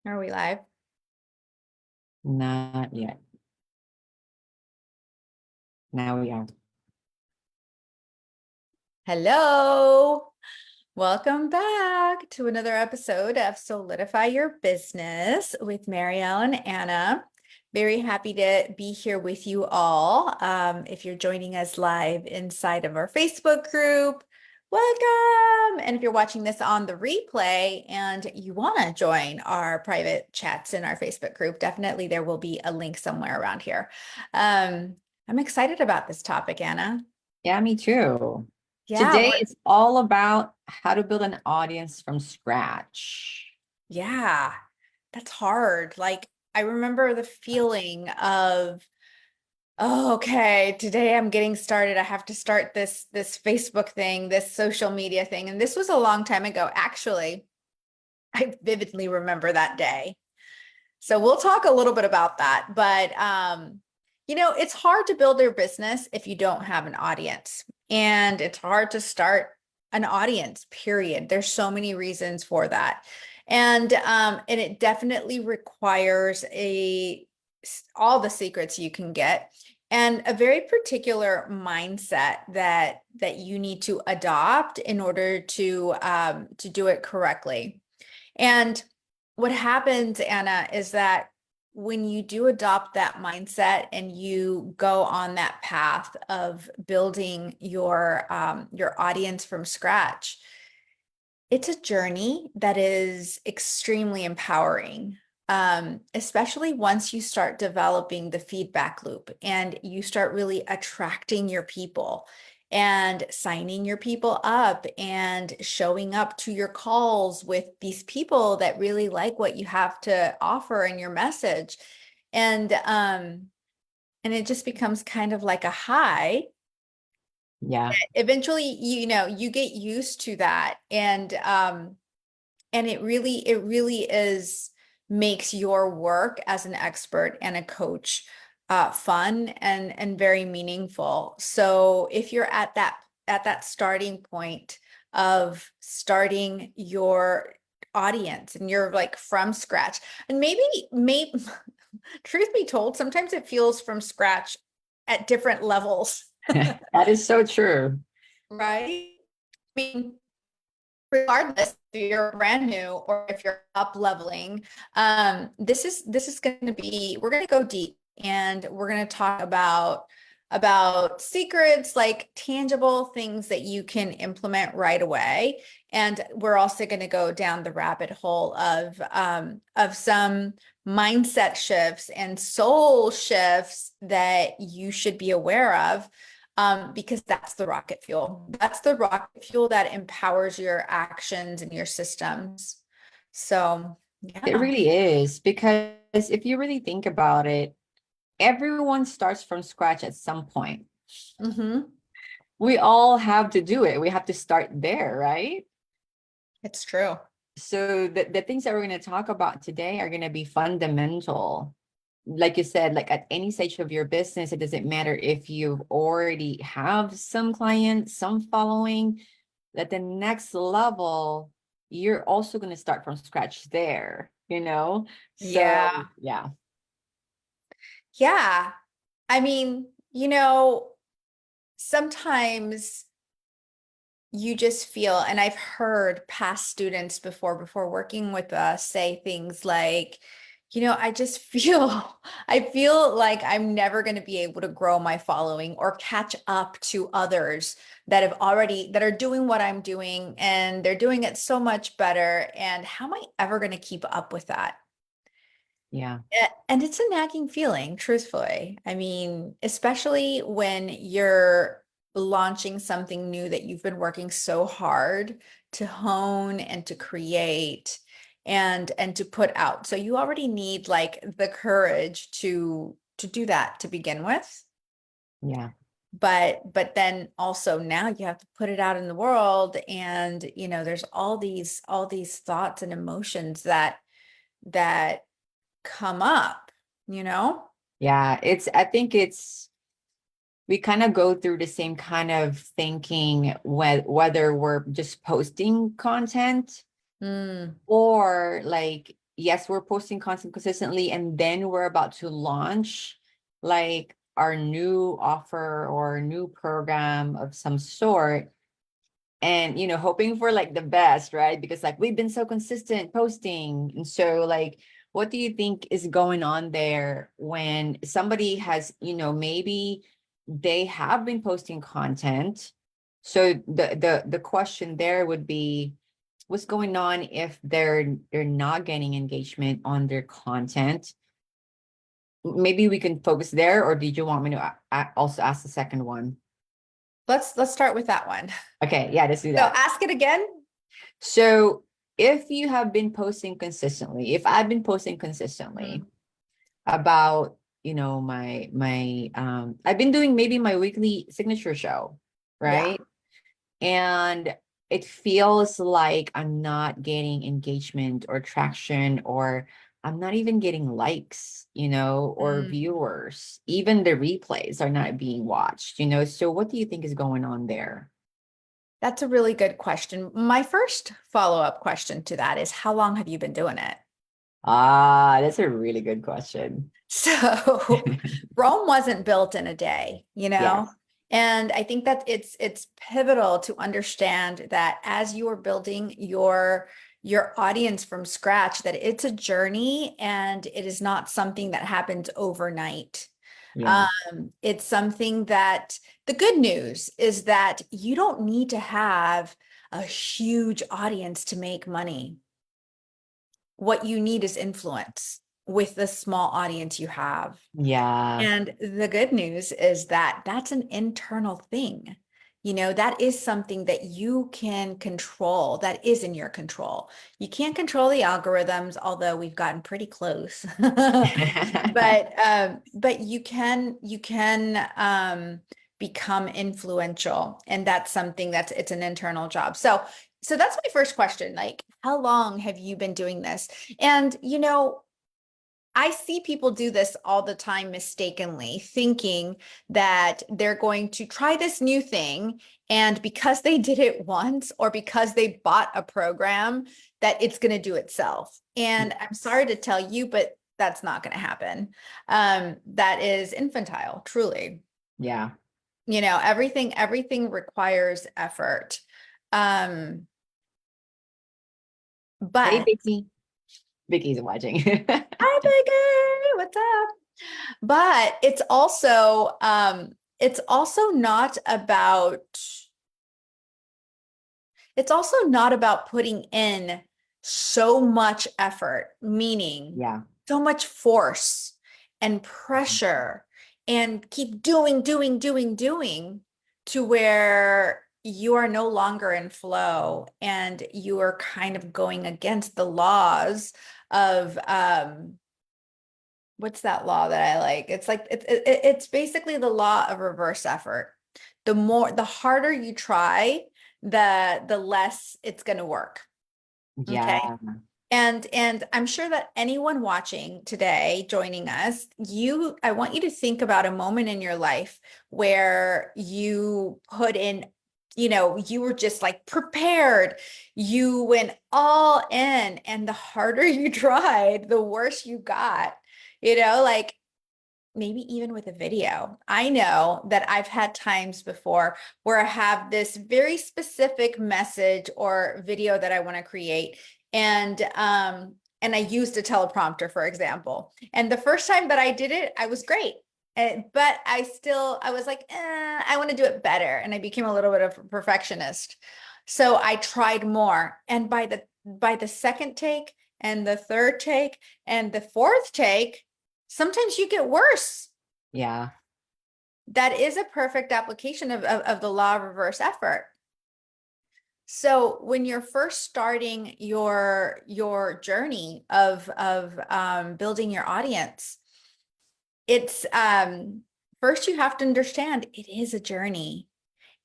Are we live? Not yet. Now we are. Hello. Welcome back to another episode of Solidify Your Business with Marielle and Anna. Very happy to be here with you all. If you're joining us live inside of our Facebook group, welcome. And if you're watching this on the replay and you want to join our private chats in our Facebook group, definitely there will be a link somewhere around here. I'm excited about this topic, Anna. Yeah, me too. Yeah, Today it's all about how to build an audience from scratch. yeah, that's hard. Like, I remember the feeling of, oh, okay, today I'm getting started. I have to start this Facebook thing, this social media thing. And this was a long time ago. Actually, I vividly remember that day. So we'll talk a little bit about that. But it's hard to build your business if you don't have an audience. And it's hard to start an audience, period. There's so many reasons for that. And it definitely requires all the secrets you can get and a very particular mindset that you need to adopt in order to do it correctly. And what happens, Anna, is that when you do adopt that mindset and you go on that path of building your audience from scratch, it's a journey that is extremely empowering. Especially once you start developing the feedback loop and you start really attracting your people and signing your people up and showing up to your calls with these people that really like what you have to offer in your message. And it just becomes kind of like a high. Yeah, Eventually, you get used to that. And it really is makes your work as an expert and a coach fun and very meaningful. So if you're at that starting point of starting your audience and you're like from scratch, and maybe truth be told, sometimes it feels from scratch at different levels, that is so true. right? I mean, regardless if you're brand new or if you're up leveling, this is going to be, we're going to go deep and we're going to talk about secrets, like tangible things that you can implement right away. And we're also going to go down the rabbit hole of some mindset shifts and soul shifts that you should be aware of, because that's the rocket fuel. That's the rocket fuel that empowers your actions and your systems. So, It yeah. really is, because if you really think about it, everyone starts from scratch at some point. Mm-hmm. We all have to do it. We have to start there, right? It's true. So the things that we're going to talk about today are going to be fundamental. Like you said, like at any stage of your business, it doesn't matter if you already have some clients, some following. At the next level, you're also going to start from scratch there, you know? Yeah. So yeah. Yeah. I mean, sometimes you just feel, and I've heard past students before working with us say things like, I just feel, I feel like I'm never going to be able to grow my following or catch up to others that are doing what I'm doing and they're doing it so much better. And how am I ever going to keep up with that? Yeah. And it's a nagging feeling, truthfully. I mean, especially when you're launching something new that you've been working so hard to hone and to create and to put out. So you already need like the courage to do that to begin with. Yeah. But then also now you have to put it out in the world, and there's all these thoughts and emotions that come up, you know? Yeah. I think we kind of go through the same kind of thinking whether we're just posting content Mm, or like yes, we're posting content consistently, and then we're about to launch like our new offer or new program of some sort. And, hoping for like the best, right? Because like we've been so consistent posting. And so, like, what do you think is going on there when somebody has, maybe they have been posting content? So the question there would be, what's going on if they're not getting engagement on their content? Maybe we can focus there, or did you want me to also ask the second one? Let's start with that one. Okay, yeah, let's do So that. ask it again. So if you have been posting consistently, if I've been posting consistently Mhm. about, my I've been doing maybe my weekly signature show, Yeah. right? And it feels like I'm not getting engagement or traction, or I'm not even getting likes, or Mm. viewers. Even the replays are not being watched. So what do you think is going on there? That's a really good question. My first follow-up question to that is, how long have you been doing it? Ah, that's a really good question. So Rome wasn't built in a day, you know? Yes. And I think that it's pivotal to understand that as you are building your audience from scratch, that it's a journey and it is not something that happens overnight. Yeah. It's something that the good news is that you don't need to have a huge audience to make money. What you need is influence with the small audience you have. Yeah. And the good news is that that's an internal thing. That is something that you can control, that is in your control. You can't control the algorithms, although we've gotten pretty close. But you can become influential, and that's something it's an internal job. So that's my first question. Like, how long have you been doing this? And I see people do this all the time mistakenly, thinking that they're going to try this new thing. And because they did it once or because they bought a program, that it's going to do itself. And I'm sorry to tell you, but that's not going to happen. That is infantile, truly. Yeah. Everything requires effort. Um, Hey, but Vicky. Vicky's watching. hi, Megan, what's up? But it's also not about putting in so much effort, meaning Yeah. so much force and pressure, and keep doing to where you are no longer in flow and you are kind of going against the laws of what's that law that I like? It's like it's basically the law of reverse effort. The harder you try, the less it's going to work. Okay. Yeah. And I'm sure that anyone watching today, joining us, I want you to think about a moment in your life where you put in, you were just like prepared. You went all in, and the harder you tried, the worse you got. Like maybe even with a video. I know that I've had times before where I have this very specific message or video that I want to create. And I used a teleprompter, for example. And the first time that I did it, I was great. But I was like, I want to do it better. And I became a little bit of a perfectionist. So I tried more. And by the second take and the third take and the fourth take, sometimes you get worse. Yeah. That is a perfect application of the law of reverse effort. So when you're first starting your journey of building your audience, it's first you have to understand it is a journey.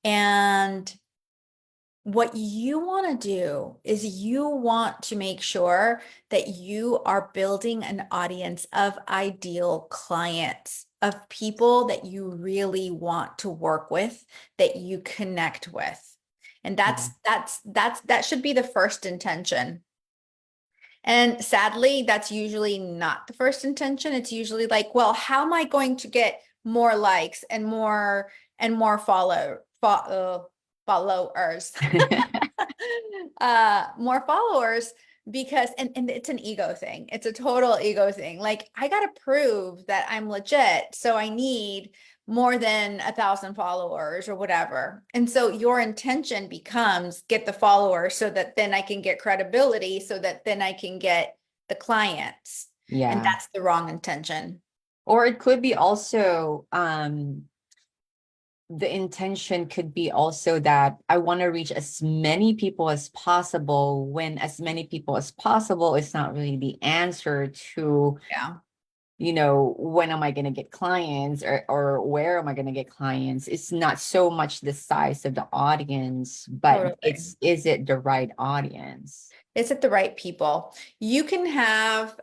And what you want to do is you want to make sure that you are building an audience of ideal clients, of people that you really want to work with, that you connect with. And Yeah. that should be the first intention. And sadly, that's usually not the first intention. It's usually like, well, how am I going to get more likes and more followers? More followers because and it's an ego thing. It's a total ego thing. Like I gotta prove that I'm legit, so I need more than 1,000 followers or whatever. And so your intention becomes get the followers so that then I can get credibility, so that then I can get the clients. And Yeah. that's the wrong intention. Or it could be also the intention could be also that I want to reach as many people as possible, when as many people as possible is not really the answer to, Yeah, when am I going to get clients, or where am I going to get clients? It's not so much the size of the audience, but totally. is it the right audience? Is it the right people? You can have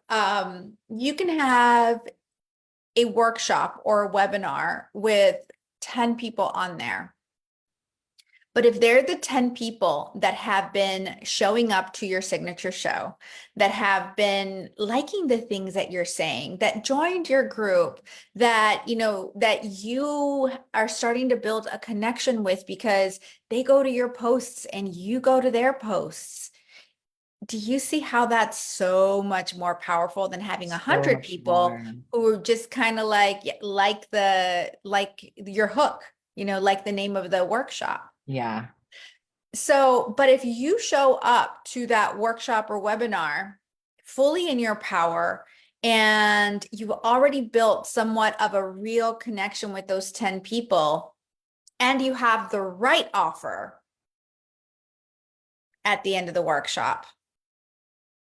a workshop or a webinar with 10 people on there. But if they're the 10 people that have been showing up to your signature show, that have been liking the things that you're saying, that joined your group, that that you are starting to build a connection with because they go to your posts and you go to their posts. Do you see how that's so much more powerful than having a So hundred much people more. who are just kind of like like your hook, like the name of the workshop. Yeah. So, but if you show up to that workshop or webinar fully in your power and you've already built somewhat of a real connection with those 10 people and you have the right offer at the end of the workshop,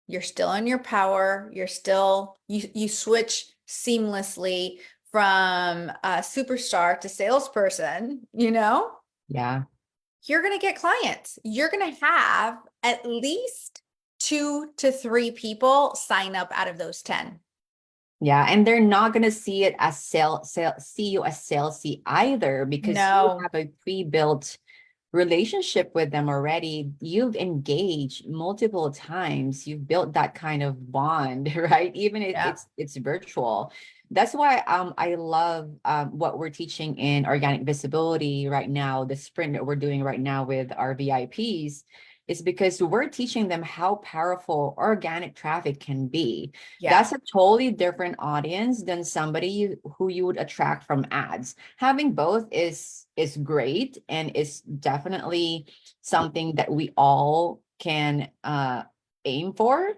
you're still in your power. You switch seamlessly from a superstar to salesperson, Yeah. you're going to get clients. You're going to have at least 2 to 3 people sign up out of those 10. Yeah, and they're not gonna see it as see you as salesy either, because you No, have a pre-built relationship with them already. You've engaged multiple times. You've built that kind of bond, right? Even if yeah, it's virtual. That's why I love what we're teaching in organic visibility right now, the sprint that we're doing right now with our VIPs, is because we're teaching them how powerful organic traffic can be. yeah, That's a totally different audience than somebody who you would attract from ads. Having both is great, and is definitely something that we all can aim for,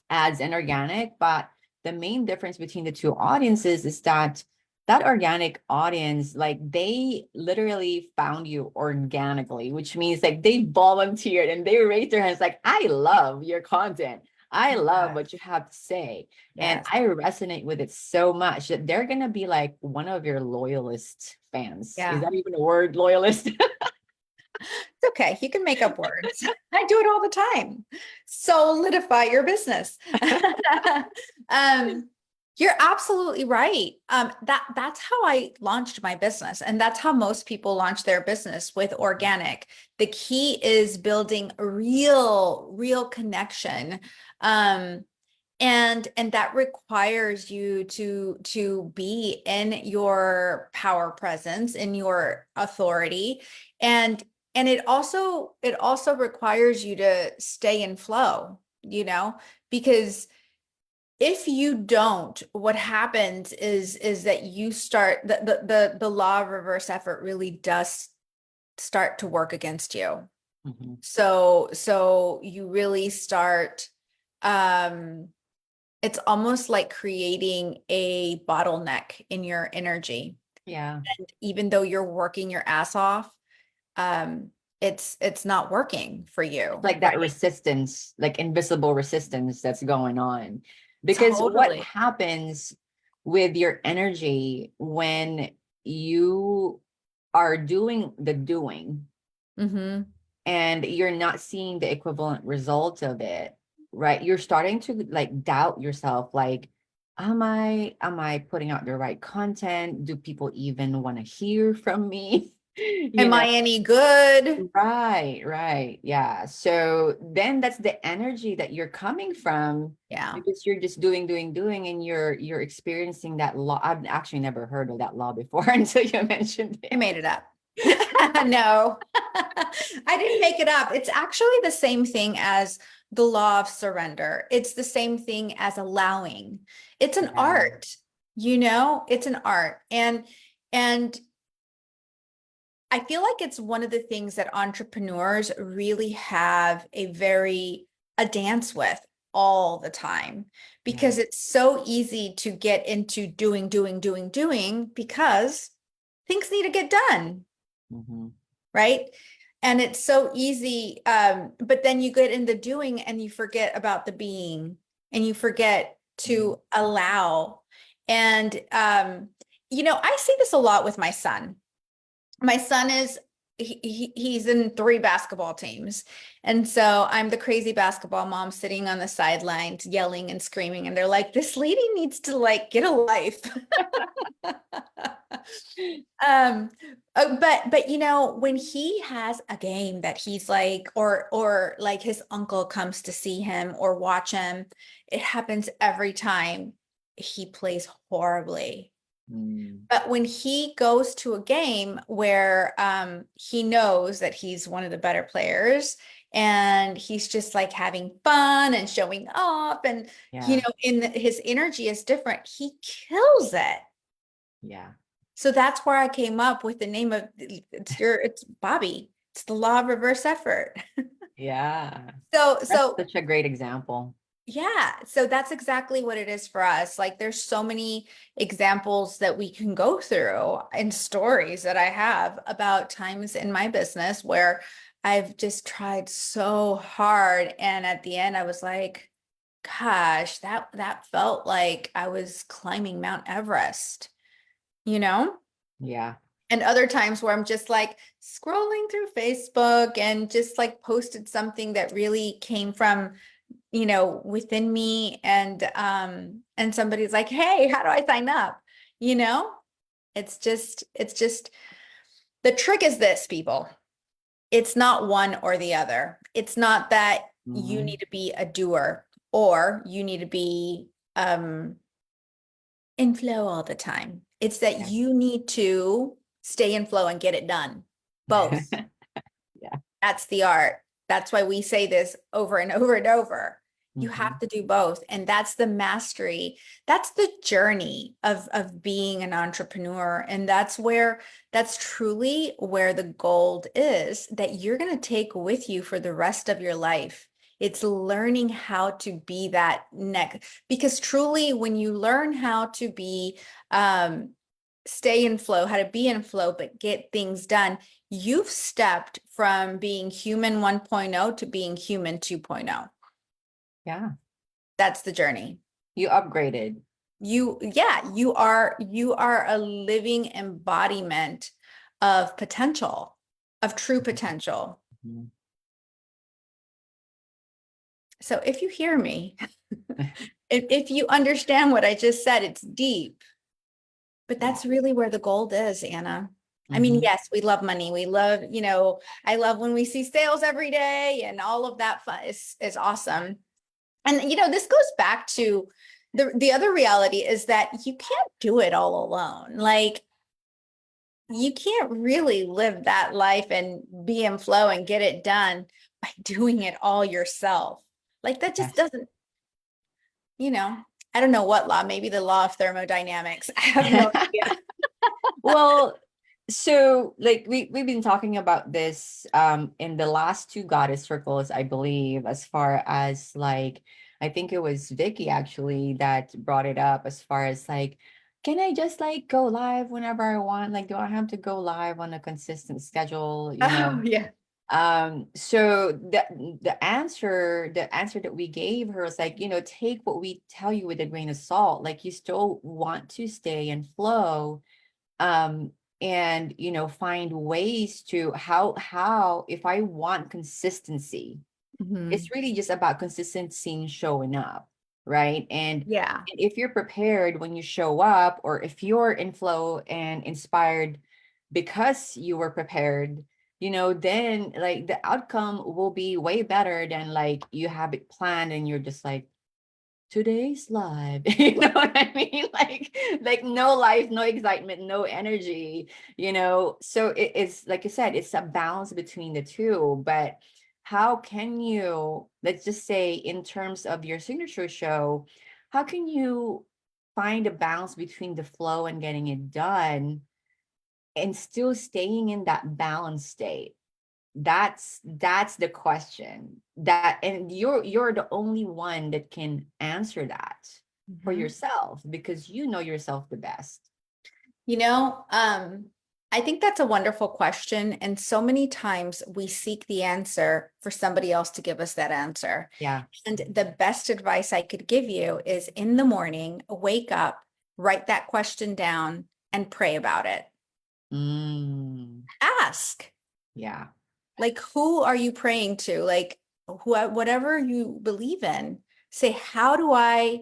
ads and organic. But the main difference between the two audiences is that that organic audience, like, they literally found you organically, which means like they volunteered and they raised their hands like, I love your content, I love yes, what you have to say, and yes, I resonate with it so much that they're gonna be like one of your loyalist fans. Is yeah. that even a word, loyalist? It's okay. You can make up words. I do it all the time. Solidify your business. um, you're absolutely right. That's how I launched my business, and that's how most people launch their business, with organic. The key is building a real connection. Um, and that requires you to be in your power presence, in your authority, and it also requires you to stay in flow, because if you don't, what happens is that you start the law of reverse effort really does start to work against you. Mhm. So you really start, um it's almost like creating a bottleneck in your energy. Yeah. And even though you're working your ass off, um, it's not working for It's you, like that right? resistance, like invisible resistance that's going on. Because what Totally. happens with your energy when you are doing the doing Mm-hmm. and you're not seeing the equivalent result of it, right? You're starting to like doubt yourself, like, am I putting out the right content? Do people even want to hear from me? You Am know, I any good? right. Yeah. So then that's the energy that you're coming from Yeah, because you're just doing, and you're experiencing that law. I've actually never heard of that law before until you mentioned I it. made it up. No, I didn't make it up. It's actually the same thing as the law of surrender. It's the same thing as allowing. It's an Yeah. art, it's an art. And I feel like it's one of the things that entrepreneurs really have a dance with all the time Yeah. because it's so easy to get into doing because things need to get done, Hmm. right? And it's so easy. But then you get into doing and you forget about the being and you forget to allow. And, I see this a lot with my son. My son is he's in 3 basketball teams. And so I'm the crazy basketball mom sitting on the sidelines yelling and screaming. And they're like, this lady needs to like get a life. Um, but when he has a game that he's like, or like his uncle comes to see him or watch him, it happens every time he plays horribly. Mm. But when he goes to a game where he knows that he's one of the better players and he's just like having fun and showing up and Yeah. his energy is different, he kills it. Yeah. So that's where I came up with the name of it's Bobby. It's the law of reverse effort. Yeah. So That's so such a great example. yeah, so that's exactly what it is for us. Like there's so many examples that we can go through and stories that I have about times in my business where I've just tried so hard and at the end I was like, gosh, that felt like I was climbing Mount Everest, you know? Yeah. And other times where I'm just like scrolling through Facebook and just like posted something that really came from, within me and somebody's like, "Hey, how do I sign up?" You know? It's just the trick is this, people. It's not one or the other. It's not that you Hmm. need to be a doer or you need to be um in flow all the time. It's that Yeah. you need to stay in flow and get it done. Both. Yeah. That's the art. That's why we say this over and over and over. You Hmm. have to do both. And that's the mastery. That's the journey of being an entrepreneur. And that's truly where the gold is that you're going to take with you for the rest of your life. It's learning how to be that next, because truly when you learn how to um, stay in flow, how to be in flow, but get things done, you've stepped from being human 1.0 to being human 2.0. Yeah. That's the journey. You upgraded. Yeah, you are a living embodiment of potential, of true potential. Mhm. So if you hear me, if you understand what I just said, it's deep, but Yeah. that's really where the gold is, Anna. I mean, Hmm. yes, we love money. We love, I love when we see sales every day and all of that fun is awesome. And this goes back to the other reality is that you can't do it all alone. Like you can't really live that life and be in flow and get it done by doing it all yourself. Like that just Yes. doesn't, you know, I don't know what law, maybe the law of thermodynamics. I have no idea. Well, so like we've been talking about this in the last two goddess circles, I believe, as far as like I think it was Vicky actually that brought it up as far as like, can I just like go live whenever I want? Like, do I have to go live on a consistent schedule, you know? Oh, yeah. So the answer that we gave her was like, take what we tell you with a grain of salt. Like you still want to stay in flow, um and find ways to how if I want consistency, it's Mhm. really just about consistency and showing up, right? And Yeah. if you're prepared when you show up, or if you're in flow and inspired because you were prepared, then like the outcome will be way better than like you have it planned and you're just like, today's live. You know what I mean? Like no life, no excitement, no energy, So it's like you said, it's a balance between the two. But how can you, let's just say in terms of your signature show, how can you find a balance between the flow and getting it done and still staying in that balanced state? That's the question, that and you're the only one that can answer that for Mhm. yourself, because you know yourself the best. You know, I think that's a wonderful question. And so many times we seek the answer for somebody else to give us that answer. Yeah. And the best advice I could give you is in the morning, wake up, write that question down, and pray about it. Mm, Ask, yeah. like, who are you praying to? Like, whatever you believe in, say, how do I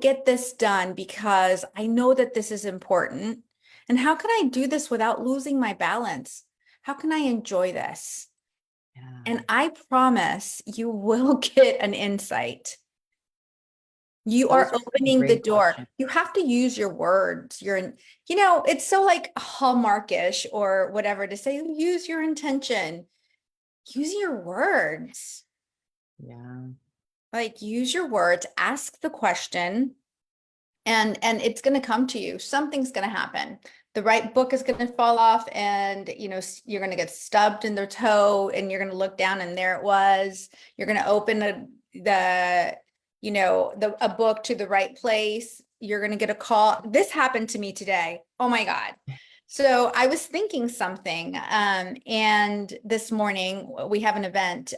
get this done? Because I know that this is important. And how can I do this without losing my balance? How can I enjoy this? Yeah, And I promise you will get an insight. You those are are some opening the great door. questions. You have to use your words. It's so like Hallmarkish or whatever to say, use your intention. Use your words. Yeah. Like use your words, ask the question, and it's going to come to you. Something's going to happen. The right book is going to fall off, and you're going to get stubbed in the toe, and you're going to look down and there it was. You're going to open a book to the right place. You're going to get a call. This happened to me today. Oh my God. So I was thinking something, and this morning we have an event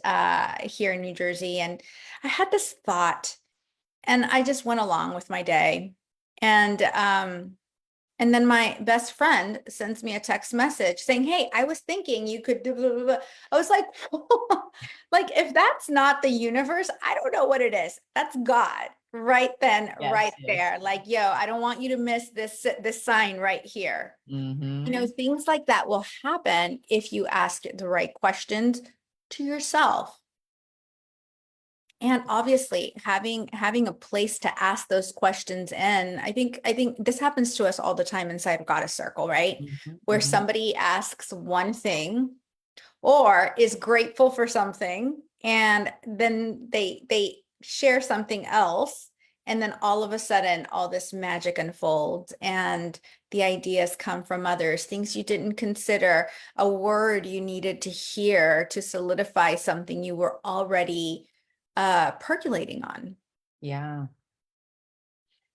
here in New Jersey, and I had this thought, and I just went along with my day. And then my best friend sends me a text message saying, "Hey, I was thinking you could do blah, blah, blah." I was like, like if that's not the universe, I don't know what it is. That's God right then, right Yes, yes. there. Like, yo, I don't want you to miss this sign right here. Mm-hmm. Things like that will happen if you ask the right questions to yourself. And obviously having a place to ask those questions in, I think this happens to us all the time inside of Goddess Circle, right? Mm-hmm. Where Mm-hmm. somebody asks one thing or is grateful for something, and then they share something else, and then all of a sudden all this magic unfolds, and the ideas come from others, things you didn't consider, a word you needed to hear to solidify something you were already percolating on. Yeah.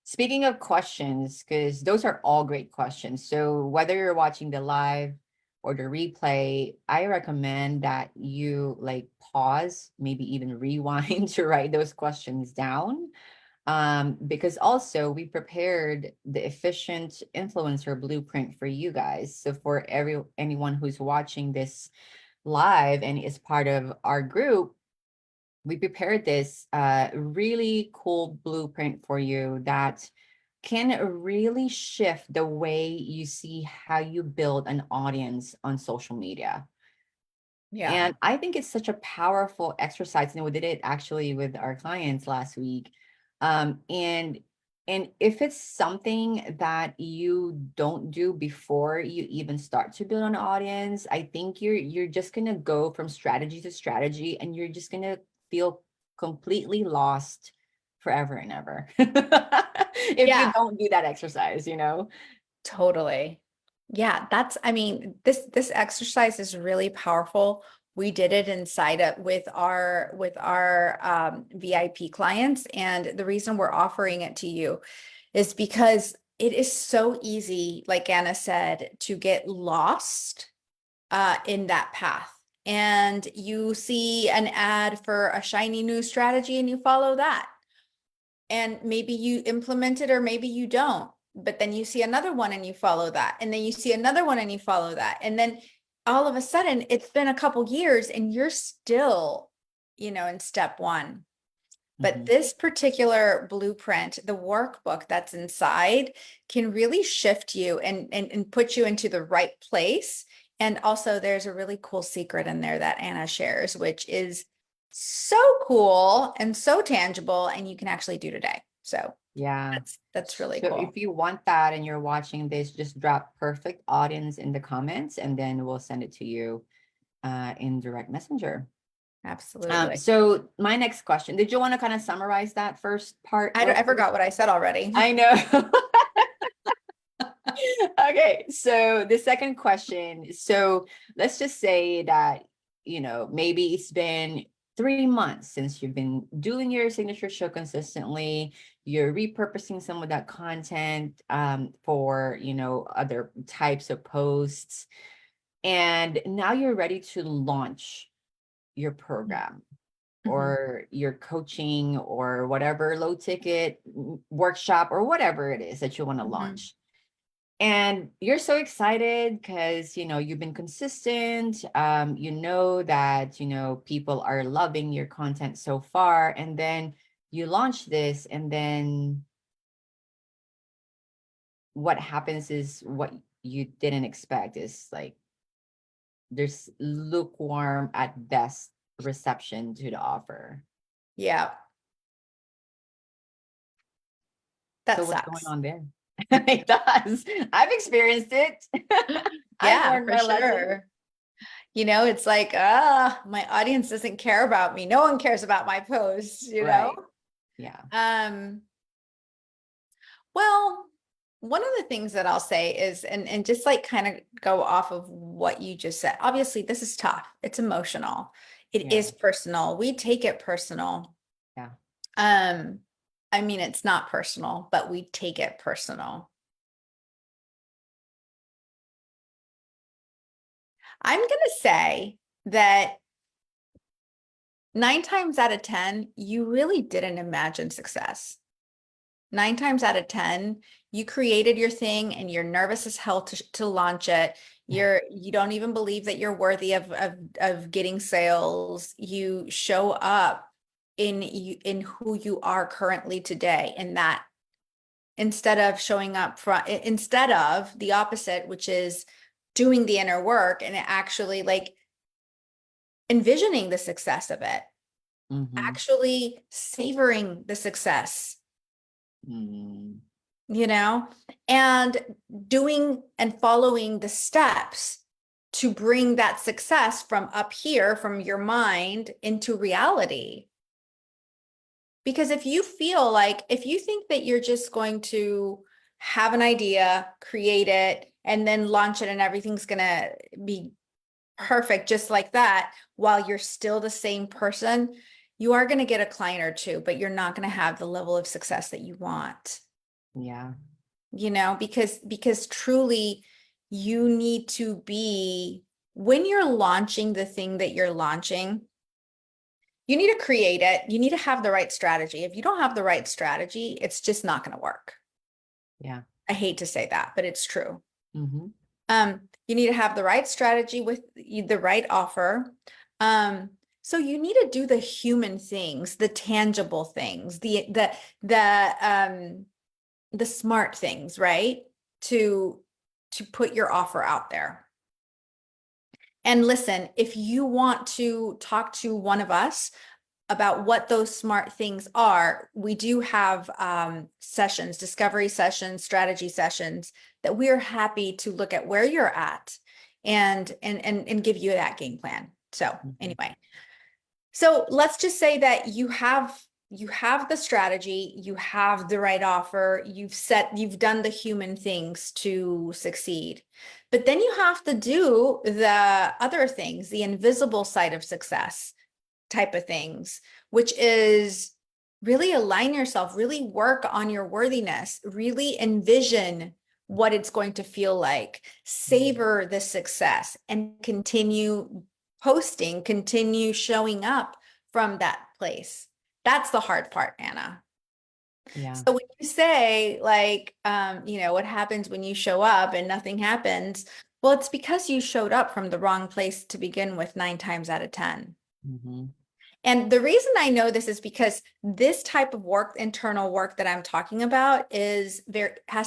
Speaking of questions, because those are all great questions. So whether you're watching the live or the replay, I recommend that you like pause, maybe even rewind to write those questions down. Because also we prepared the efficient influencer blueprint for you guys. So for anyone who's watching this live and is part of our group, we prepared this really cool blueprint for you that can really shift the way you see how you build an audience on social media. Yeah. And I think it's such a powerful exercise. And we did it actually with our clients last week. And if it's something that you don't do before you even start to build an audience, I think you're just gonna go from strategy to strategy, and you're just gonna feel completely lost forever and ever if you Yeah, don't do that exercise, totally. Yeah, I mean, this exercise is really powerful. We did it inside of with our VIP clients, and the reason we're offering it to you is because it is so easy, like Anna said, to get lost in that path. And you see an ad for a shiny new strategy and you follow that. And maybe you implement it or maybe you don't. But then you see another one and you follow that. And then you see another one and you follow that. And then all of a sudden it's been a couple years and you're still, in step one. But this particular blueprint, the workbook that's inside, can really shift you and put you into the right place. And also, there's a really cool secret in there that Anna shares, which is so cool and so tangible, and you can actually do today. So Yeah. that's really So cool. if you want that and you're watching this, just drop perfect audience in the comments and then we'll send it to you in direct messenger. Absolutely. So my next question, did you want to kind of summarize that first part? I forgot what I said already. I know. Okay, so the second question. So let's just say that, maybe it's been 3 months since you've been doing your signature show consistently. You're repurposing some of that content for, other types of posts. And now you're ready to launch your program or your coaching or whatever low ticket workshop or whatever it is that you want to launch. And you're so excited because, you've been consistent. You know that, people are loving your content so far. And then you launch this, and then what happens is what you didn't expect is like there's lukewarm at best reception to the offer. Yeah. That So what's going sucks. on there? It does. I've experienced it. I've Yeah, learned for my lesson. sure. It's like, my audience doesn't care about me. No one cares about my posts, Right. Yeah. Um, well, one of the things that I'll say is, and just like kind of go off of what you just said. Obviously, this is tough. It's emotional. It Yeah. is personal. We take it personal. Yeah. I mean, it's not personal, but we take it personal. I'm going to say that 9 times out of 10, you really didn't imagine success. 9 times out of 10, you created your thing and you're nervous as hell to launch it. You don't even believe that you're worthy of getting sales. You show up in who you are currently today, and that instead of showing up instead of the opposite, which is doing the inner work and actually like envisioning the success of it, actually savoring the success, Mm. and doing and following the steps to bring that success from up here, from your mind into reality. Because if you think that you're just going to have an idea, create it, and then launch it and everything's going to be perfect just like that, while you're still the same person, you are going to get a client or two, but you're not going to have the level of success that you want. Yeah. Because truly you need to be, when you're launching the thing that you're launching, you need to create it. You need to have the right strategy. If you don't have the right strategy, it's just not going to work. Yeah. I hate to say that, but it's true. Mm-hmm. You need to have the right strategy with the right offer. So you need to do the human things, the tangible things, the smart things, right? To put your offer out there. And listen, if you want to talk to one of us about what those smart things are, we do have sessions, discovery sessions, strategy sessions, that we are happy to look at where you're at and give you that game plan. So anyway, so let's just say that you have the strategy, you have the right offer, you've done the human things to succeed. But then you have to do the other things, the invisible side of success type of things, which is really align yourself, really work on your worthiness, really envision what it's going to feel like, savor the success, and continue posting, continue showing up from that place. That's the hard part, Anna. Yeah. So when you say like, what happens when you show up and nothing happens? Well, it's because you showed up from the wrong place to begin with 9 times out of 10. Mm-hmm. And the reason I know this is because this type of work, internal work that I'm talking about has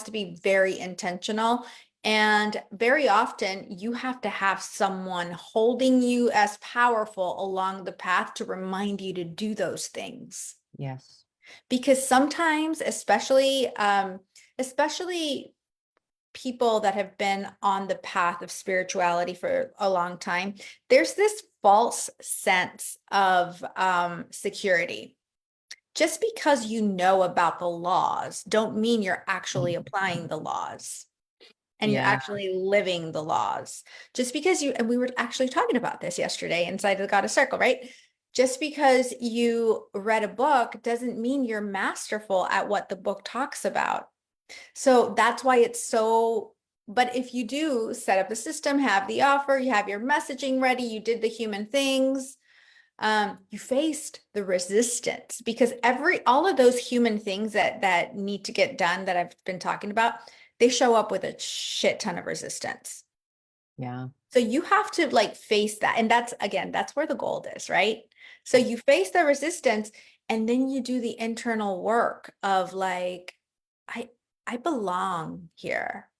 to be very intentional. And very often you have to have someone holding you as powerful along the path to remind you to do those things. Yes. Because sometimes, especially people that have been on the path of spirituality for a long time, there's this false sense of security. Just because you know about the laws don't mean you're actually applying the laws and you're Yeah. actually living the laws. Just because and we were actually talking about this yesterday inside the Goddess Circle, right? Just because you read a book doesn't mean you're masterful at what the book talks about. So that's why it's so, but if you do set up a system, have the offer, you have your messaging ready, you did the human things, you faced the resistance because all of those human things that need to get done that I've been talking about, they show up with a shit ton of resistance. Yeah. So you have to like face that. And that's where the gold is, right? So you face the resistance and then you do the internal work of like, I I belong here.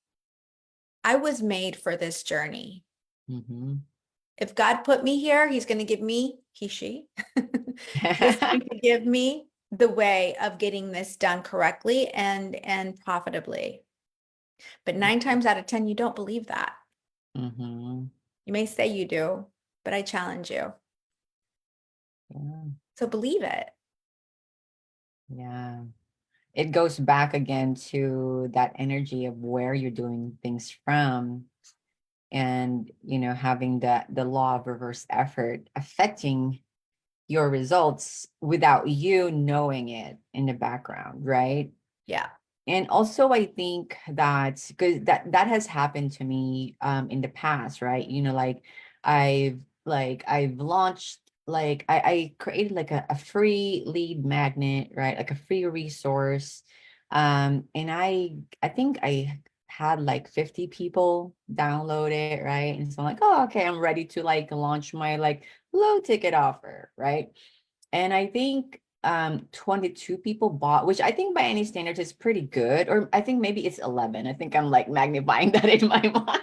I was made for this journey. Mm-hmm. If God put me here, he's going to give me, she is going to give me the way of getting this done correctly and profitably. But 9 times out of 10, you don't believe that. Mm-hmm. You may say you do, but I challenge you. Yeah. So believe it. Yeah. It goes back again to that energy of where you're doing things from, and having the law of reverse effort affecting your results without you knowing it in the background, right? Yeah. And also I think that because that has happened to me in the past, right? I've launched, I created like a free lead magnet, right? Like a free resource. And I think I had like 50 people download it, right? And so I'm like, oh, okay, I'm ready to like launch my like low ticket offer, right? And I think 22 people bought, which I think by any standards is pretty good. Or I think maybe it's 11. I think I'm like magnifying that in my mind.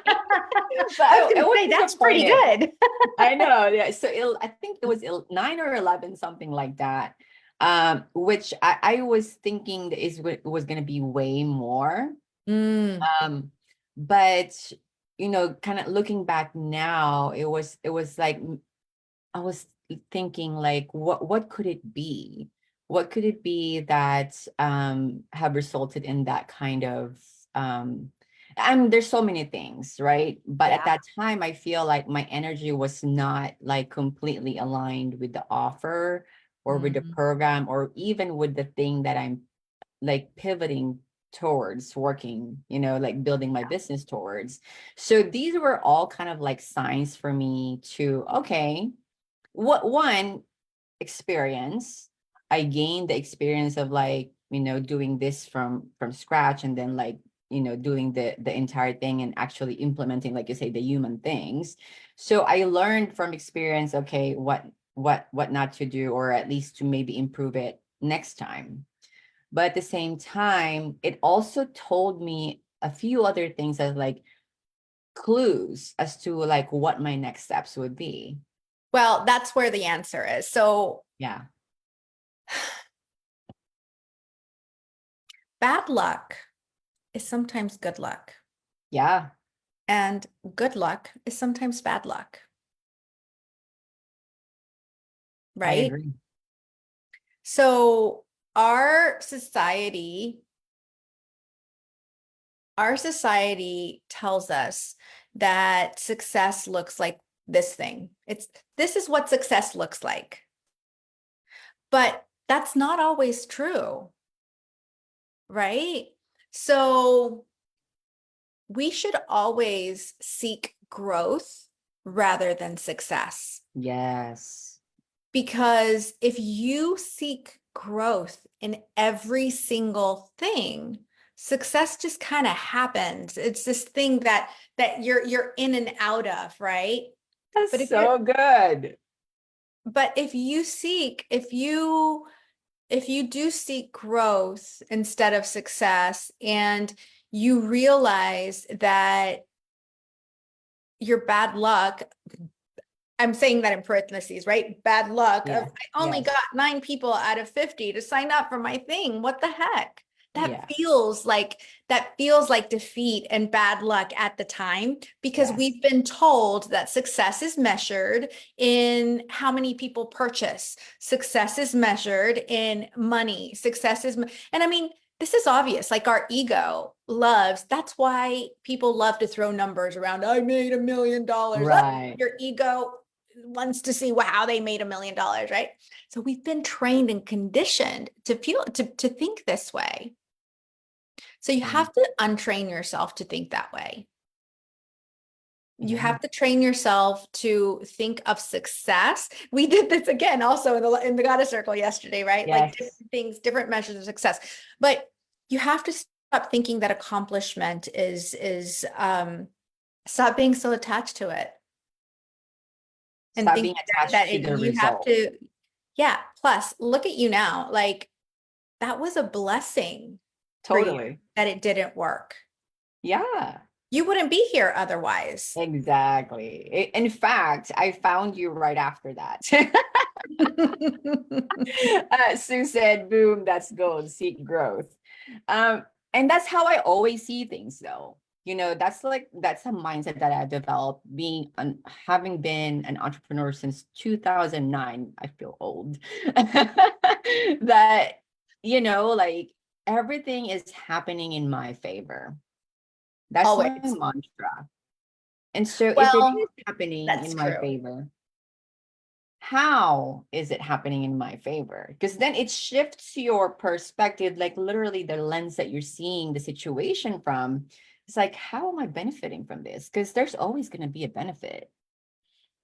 But I was I going to was say that's pretty disappointed. good. I know. Yeah. So I think it was 9 or 11, something like that. Which I was thinking that was going to be way more. Mm, Um, but kind of looking back now, it was like I was thinking like what could it be? What could it be that have resulted in that kind of I mean there's so many things, right? But at yeah. that time I feel like my energy was not like completely aligned with the offer or with the Mm, program or even with the thing that I'm like pivoting towards working, like building my business towards. So these were all kind of like signs for me to, okay, what one experience, I gained the experience of like doing this from scratch, and then like doing the entire thing and actually implementing, like you say, the human things. So I learned from experience, okay, what not to do, or at least to maybe improve it next time. But at the same time it also told me a few other things as like clues as to like what my next steps would be. well, that's where the answer is. So Yeah. bad luck is sometimes good luck, Yeah, and good luck is sometimes bad luck, I right? agree. So our society, our society tells us that success looks like this thing. This is what success looks like. But that's not always true, right? So we should always seek growth rather than success. Yes. Because if you seek growth in every single thing, success just kind of happens. It's this thing that you're in and out of, right? But That's if you're so good. but if you do seek growth instead of success, and you realize that your bad luck, I'm saying that in parentheses, right? Bad luck of, Yeah. I only got Yes. 9 people out of 50 to sign up for my thing. What the heck? Yeah. That feels like defeat and bad luck at the time, because Yes. we've been told that success is measured in how many people purchase. Success is measured in money. And I mean, this is obvious. Like, our ego loves, that's why people love to throw numbers around. I made $1 million. Right. Your ego wants to see how they made $1 million, right? So we've been trained and conditioned to think this way. So you Mm. have to untrain yourself to think that way. You Yeah. have to train yourself to think of success. We did this again also in the goddess circle yesterday, right? Like, different Yes. things, different measures of success. But you have to stop thinking that accomplishment is stop being so attached to it, and Stop think being attached to the you have result. to, yeah. Plus, look at you now. Like, that was a blessing for you Totally. that it didn't work. Yeah. You wouldn't be here otherwise. Exactly. In fact, I found you right after that. Sue said, boom, that's gold, seek growth. Um, and that's how I always see things though. That's a mindset that I've developed having been an entrepreneur since 2009. I feel old. That, like everything is happening in my favor. That's my Always. mantra. And so if it is Well, happening that's in my true. favor, how is it happening in my favor? Because then it shifts your perspective, like literally the lens that you're seeing the situation from. It's like, how am I benefiting from this? Because there's always going to be a benefit.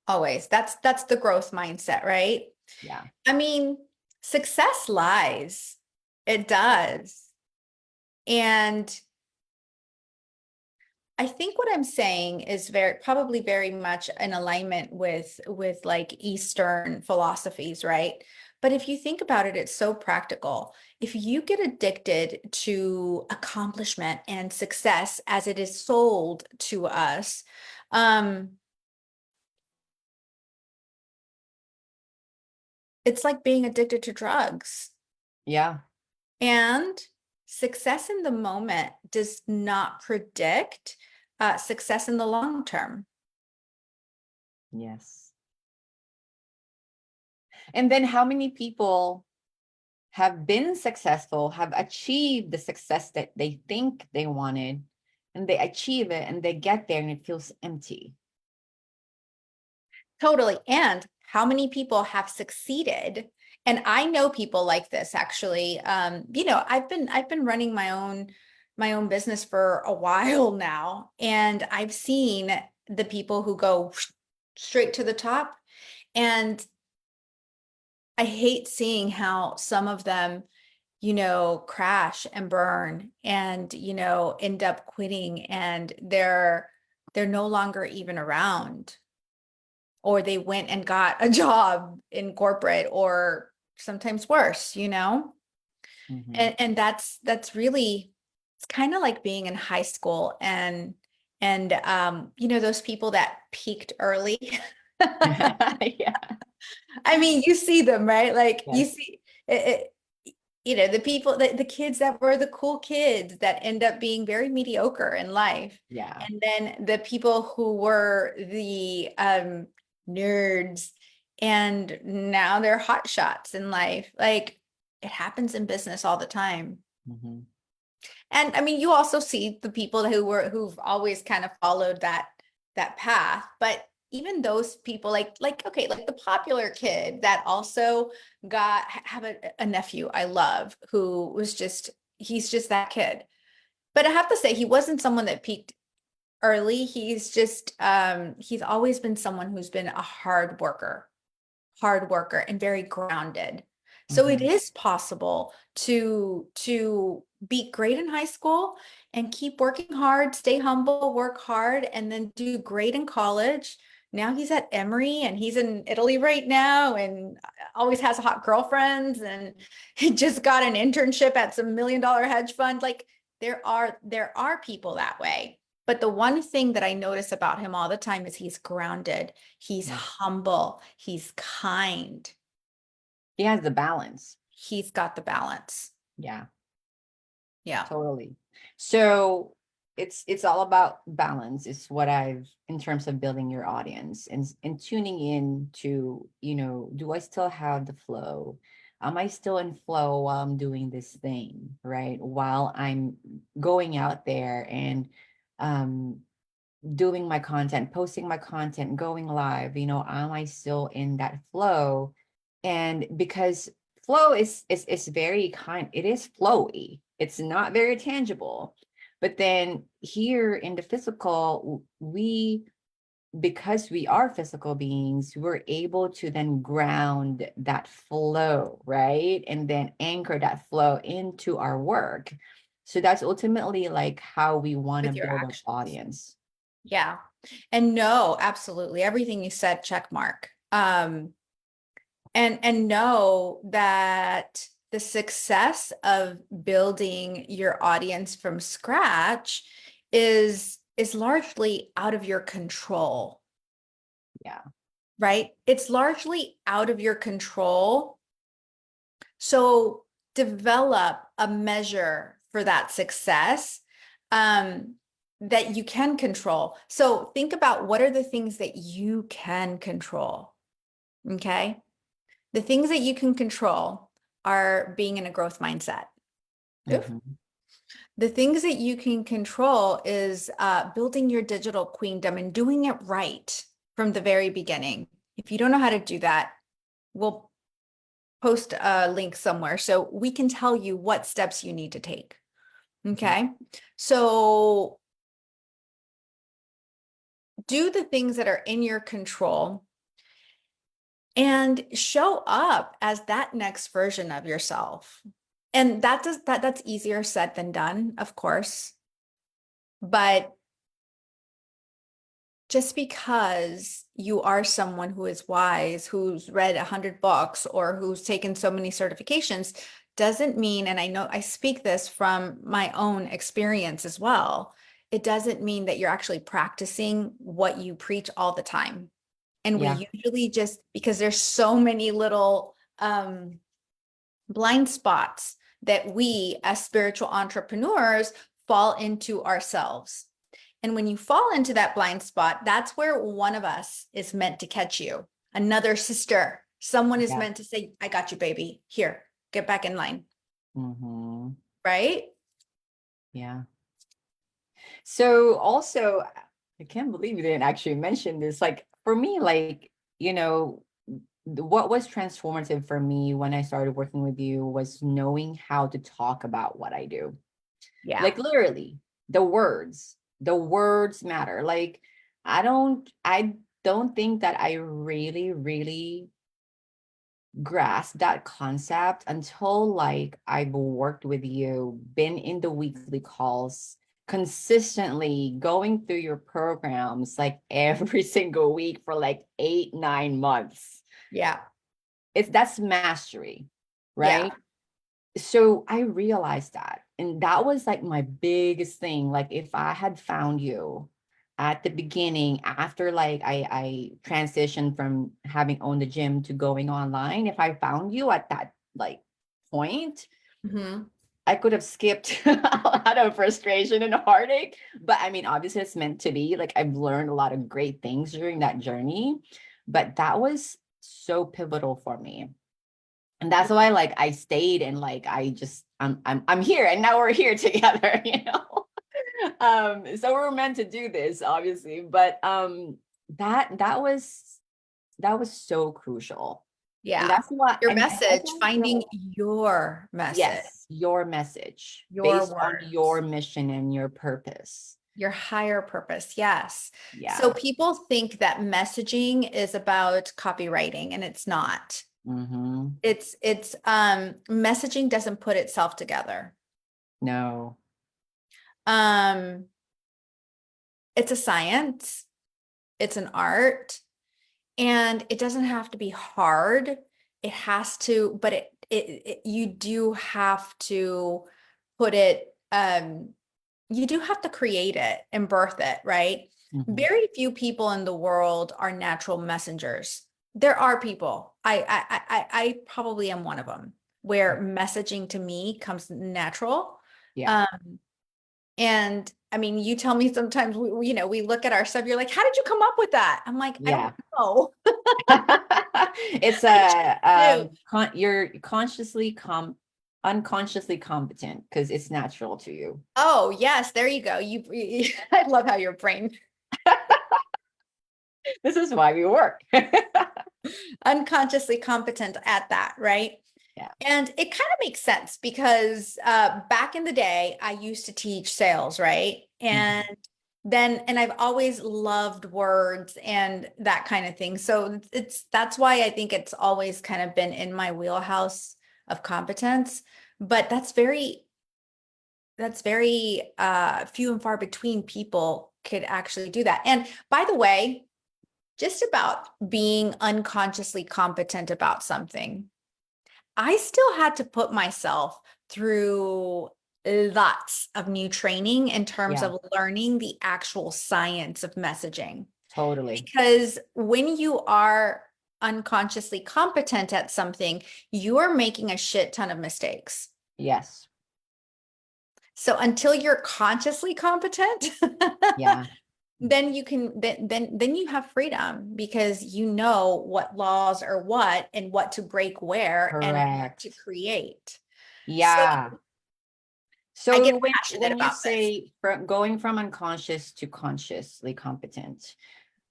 Always. That's the growth mindset, right? Yeah. I mean, success lies. It does. And I think what I'm saying is probably very much in alignment with like Eastern philosophies, right? But if you think about it, it's so practical. If you get addicted to accomplishment and success as it is sold to us, um, it's like being addicted to drugs. Yeah. And success in the moment does not predict success in the long term. Yes. And then how many people have been successful, have achieved the success that they think they wanted, and they achieve it and they get there and it feels empty. Totally. And how many people have succeeded? And I know people like this actually. I've been running my own business for a while now, and I've seen the people who go straight to the top. And I hate seeing how some of them, crash and burn and, end up quitting, and they're no longer even around, or they went and got a job in corporate, or sometimes worse. Mhm. And that's really, it's kind of like being in high school, and those people that peaked early. Yeah. I mean, you see them, right? Like, you Yes. see the people, the kids that were the cool kids that end up being very mediocre in life. Yeah. And then the people who were the nerds, and now they're hot shots in life. Like, it happens in business all the time. Mhm. And I mean, you also see the people who've always kind of followed that path. But even those people, like okay, like the popular kid that also have a nephew I love, who was he's just that kid. But I have to say, he wasn't someone that peaked early. He's always been someone who's been a hard worker and very grounded. So it Mhm. is possible to be great in high school and keep working hard, stay humble, work hard, and then do great in college, now he's at Emory and he's in Italy right now and always has hot girlfriends and he just got an internship at some $1 million hedge fund. Like there are people that way. But the one thing that I notice about him all the time is he's grounded, he's Yeah. humble, he's kind. He has the balance. He's got the balance. Yeah. Yeah. Totally. So it's all about balance is what I've in terms of building your audience and tuning in to, do I still have the flow? Am I still in flow while I'm doing this thing, right? While I'm going out there and um doing my content, posting my content, going live, am I still in that flow? And because flow is very kind, it is flowy. It's not very tangible. But then here in the physical, because we are physical beings, we're able to then ground that flow, right? And then anchor that flow into our work. So that's ultimately like how we want to With your build an actions. audience. Yeah. And no, absolutely. Everything you said, check mark. And know that the success of building your audience from scratch is largely out of your control, Yeah. right? It's largely out of your control. So develop a measure for that success that you can control. So think about what are the things that you can control. Okay. The things that you can control are being in a growth mindset. Oof. Mhm. The things that you can control is building your digital queendom and doing it right from the very beginning. If you don't know how to do that, we'll post a link somewhere so we can tell you what steps you need to take. Okay. So do the things that are in your control and show up as that next version of yourself. And that's easier said than done, of course. But just because you are someone who is wise, who's read 100 books or who's taken so many certifications, doesn't mean, and I know I speak this from my own experience as well, it doesn't mean that you're actually practicing what you preach all the time. And Yeah. we usually just, because there's so many little blind spots that we as spiritual entrepreneurs fall into ourselves. And when you fall into that blind spot, that's where one of us is meant to catch you. Another sister, someone is Yeah. meant to say, I got you, baby. Here, get back in line. Hmm. Right? Yeah. So also, I can't believe you didn't actually mention this. Like for me, like, what was transformative for me when I started working with you was knowing how to talk about what I do. Yeah. Like literally, the words matter. Like I don't think that I really, really grasp that concept until like I've worked with you, been in the weekly calls, consistently going through your programs like every single week for like 8, 9 months. Yeah. That's mastery, Yeah. right? So I realized that. And that was like my biggest thing. Like if I had found you at the beginning, after like I transitioned from having owned the gym to going online, if I found you at that like point, Hmm. I could have skipped a lot of frustration and heartache. But I mean, obviously it's meant to be. Like I've learned a lot of great things during that journey. But that was so pivotal for me, and that's why like I stayed and like I'm here and now we're here together. So we're meant to do this obviously, but that was so crucial. And Yeah. that's what Your I message, also finding feel. your message, Yes, your message your based on your words, mission and your purpose. your higher purpose. Yes. So Yeah. people think that messaging is about copywriting and it's not. Mm-hmm. It's messaging doesn't put itself together. No. Um, it's a science, it's an art, And it doesn't have to be hard. It has to, but you do have to put it, you do have to create it and birth it, right? Mhm. Very few people in the world are natural messengers. There are people. I probably am one of them where messaging to me comes natural. Yeah. Um, and I mean, you tell me sometimes we look at our stuff, you're like, how did you come up with that? I'm like, I don't Yeah. know. It's I just a do. you're unconsciously competent because it's natural to you. Oh, yes, there you go. I love how your brain This is why we work. unconsciously competent at that, right? Yeah. And it kind of makes sense because back in the day, I used to teach sales, right? And Mhm. and I've always loved words and that kind of thing. So that's why I think it's always kind of been in my wheelhouse of competence. But that's very few and far between people could actually do that. And by the way, just about being unconsciously competent about something. I still had to put myself through lots of new training in terms Yeah, of learning the actual science of messaging. totally. Because when you are unconsciously competent at something, you are making a shit ton of mistakes. Yes. So until you're consciously competent, Yeah, then you can then you have freedom because you know what laws are what and what to break where and what to correct. create. So Yeah. I get So passionate when you about this. say from going from unconscious to consciously competent,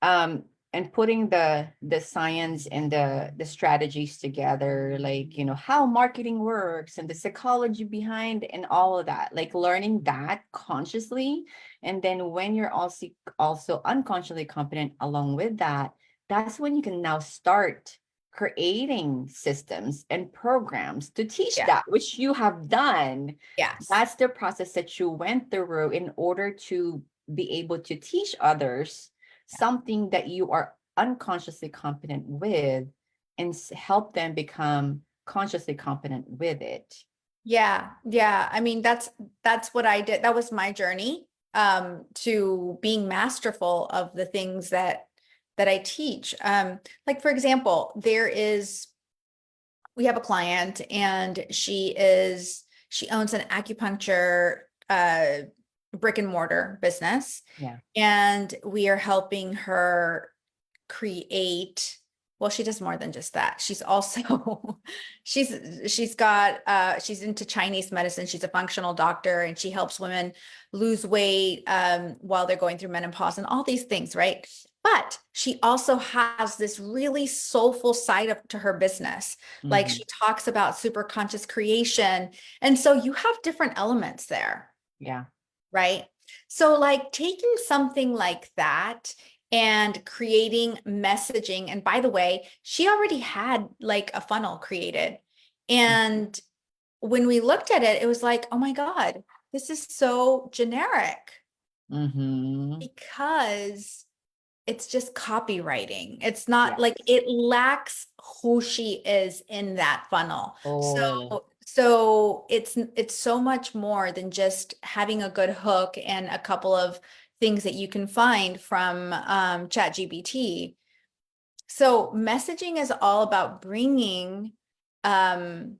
um and putting the science and the strategies together, like how marketing works and the psychology behind and all of that, like learning that consciously, and then when you're also unconsciously competent along with that, that's when you can now start creating systems and programs to teach Yeah. that which you have done. Yes. That's the process that you went through in order to be able to teach others something that you are unconsciously competent with, and help them become consciously competent with it. Yeah. Yeah. I mean, that's what I did. That was my journey to being masterful of the things that I teach. Like for example, we have a client and she owns an acupuncture brick and mortar business, Yeah. and we are helping her create, well, she does more than just that. She's also she's into Chinese medicine. She's a functional doctor and she helps women lose weight while they're going through menopause and all these things, right? But she also has this really soulful side to her business. Like Hmm. she talks about super conscious creation. And so you have different elements there, Yeah. right? So like taking something like that and creating messaging. And by the way, she already had like a funnel created. And when we looked at it, it was like, oh my God, this is so generic Mm-hmm. because it's just copywriting. It's not like Yes. it lacks who she is in that funnel. Totally. So it's so much more than just having a good hook and a couple of things that you can find from ChatGPT. So messaging is all about um,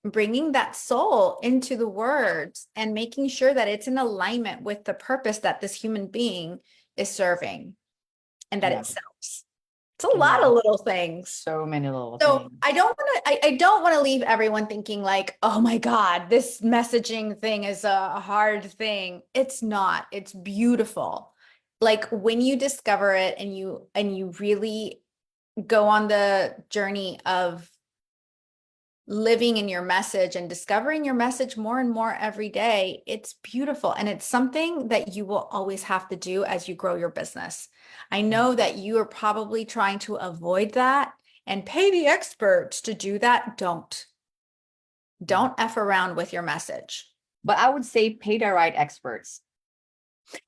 bringing that soul into the words and making sure that it's in alignment with the purpose that this human being is serving and that Yeah. it sells. It's a lot Yeah. of little things. So many little So things. I don't want to leave everyone thinking like, oh my God, this messaging thing is a hard thing. It's not. It's beautiful. Like when you discover it and you really go on the journey of living in your message and discovering your message more and more every day, it's beautiful. And it's something that you will always have to do as you grow your business. I know that you are probably trying to avoid that and pay the experts to do that. Yeah. Don't F around with your message. But I would say pay the right experts.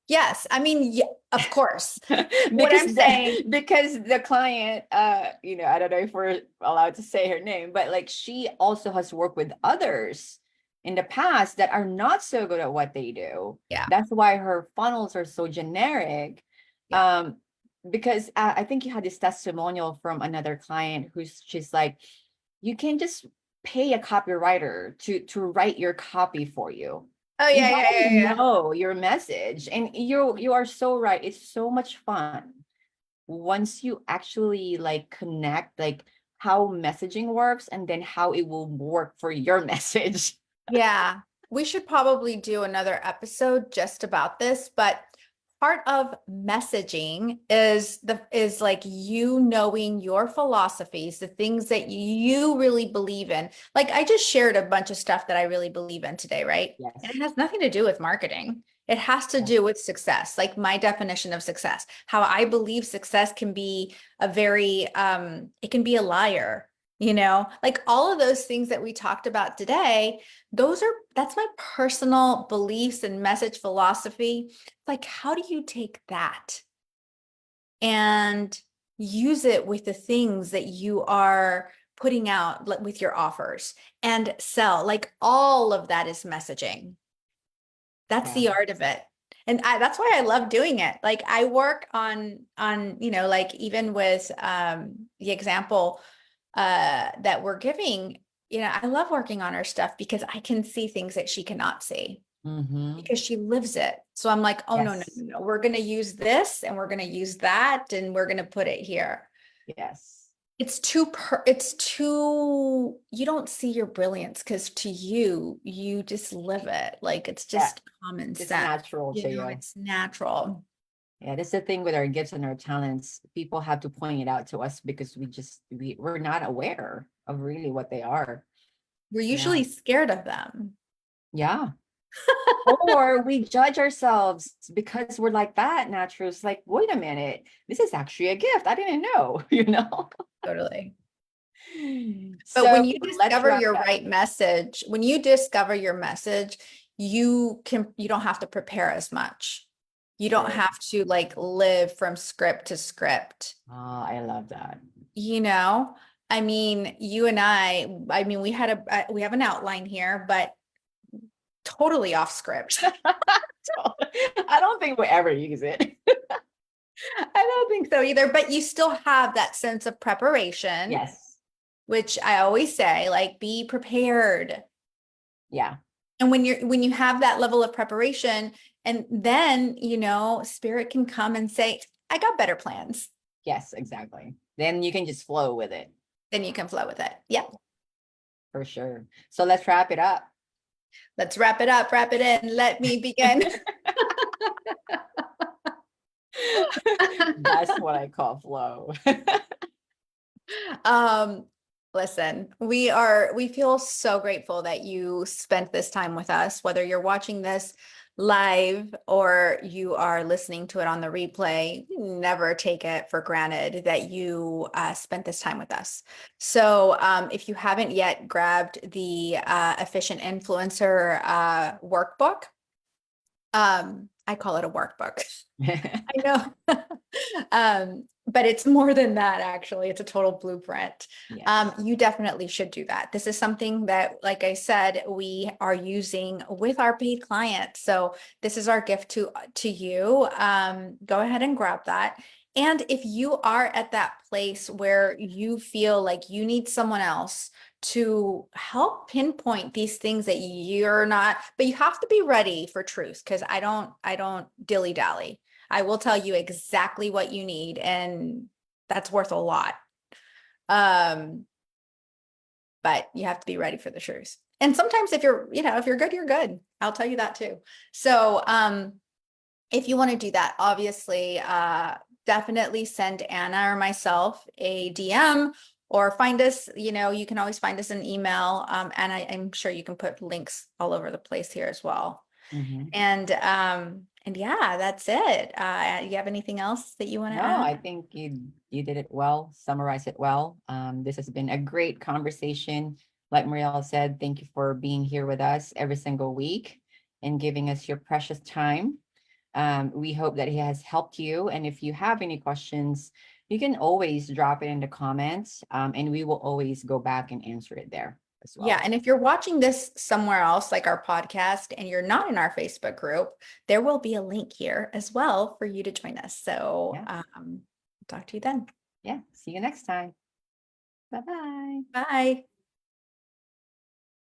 Yes. I mean, yeah, of course. What because I'm saying, because the client, I don't know if we're allowed to say her name, but like she also has worked with others in the past that are not so good at what they do. yeah, That's why her funnels are so generic. yeah. um because I think you had this testimonial from another client who's she's like, you can just pay a copywriter to write your copy for you. Oh You yeah, yeah, gotta yeah, yeah. know your message. And you are so right. It's so much fun once you actually like connect like how messaging works and then how it will work for your message. Yeah, we should probably do another episode just about this, but part of messaging is like you knowing your philosophies, the things that you really believe in. Like I just shared a bunch of stuff that I really believe in today, right? And it Yes. has nothing to do with marketing. It has to Yeah. do with success, like my definition of success, how I believe success can be a very it can be a liar, like all of those things that we talked about today. That's my personal beliefs and message philosophy. Like, how do you take that and use it with the things that you are putting out, like with your offers and sell? Like, all of that is messaging. That's Yeah. the art of it. And that's why I love doing it. Like I work on, like even with the example that we're giving, I love working on her stuff because I can see things that she cannot see Mm-hmm. because she lives it. So I'm like, oh no, no, Yes. no, no. We're gonna use this and we're gonna use that and we're gonna put it here. Yes. It's too you don't see your brilliance because to you, you just live it. Like it's Yeah. just common It's sense. natural to you. It's natural. Yeah, that's the thing with our gifts and our talents. People have to point it out to us because we're not aware of really what they are. We're Yeah. usually scared of them. Yeah. Or we judge ourselves because we're like that naturally. It's like, wait a minute, this is actually a gift. I didn't know, you know? Totally. But So when you let's discover wrap your it up. right message, when you discover your message, you don't have to prepare as much. You don't True. have to like live from script to script. Oh, I love that. You know, I mean, you and I mean, we have an outline here, but totally off script. I don't think we ever use it. I don't think so either, but you still have that sense of preparation, Yes. which I always say, like, be prepared. Yeah. And when you have that level of preparation, and then, spirit can come and say, I got better plans. Yes, exactly. Then you can just flow with it Then you can flow with it. Yep. for sure. So let's wrap it up. Let's wrap it up, wrap it in. Let me begin. That's what I call flow. Um, listen, we feel so grateful that you spent this time with us, whether you're watching this live or you are listening to it on the replay. Never take it for granted that you spent this time with us. So, if you haven't yet grabbed the Efficient Influencer workbook, I call it a workbook. I know. But it's more than that, actually. It's a total blueprint. Yes. You definitely should do that. This is something that, like I said, we are using with our paid clients. So this is our gift to you. Go ahead and grab that. And if you are at that place where you feel like you need someone else to help pinpoint these things that you're not, but you have to be ready for truth because I don't dilly-dally. I will tell you exactly what you need, and that's worth a lot. But you have to be ready for the truth. And sometimes if you're good, you're good. I'll tell you that too. So, if you want to do that, obviously, definitely send Anna or myself a DM or find us, you can always find us an email. And I'm sure you can put links all over the place here as well. Mhm. And yeah, that's it. You have anything else that you want to No, add? I think you did it well, summarize it well. This has been a great conversation. Like Marielle said, thank you for being here with us every single week and giving us your precious time. We hope that he has helped you. And if you have any questions, you can always drop it in the comments, and we will always go back and answer it there as well. Yeah. And if you're watching this somewhere else, like our podcast, and you're not in our Facebook group, there will be a link here as well for you to join us. So talk to you then. Yeah. See you next time. Bye-bye. Bye.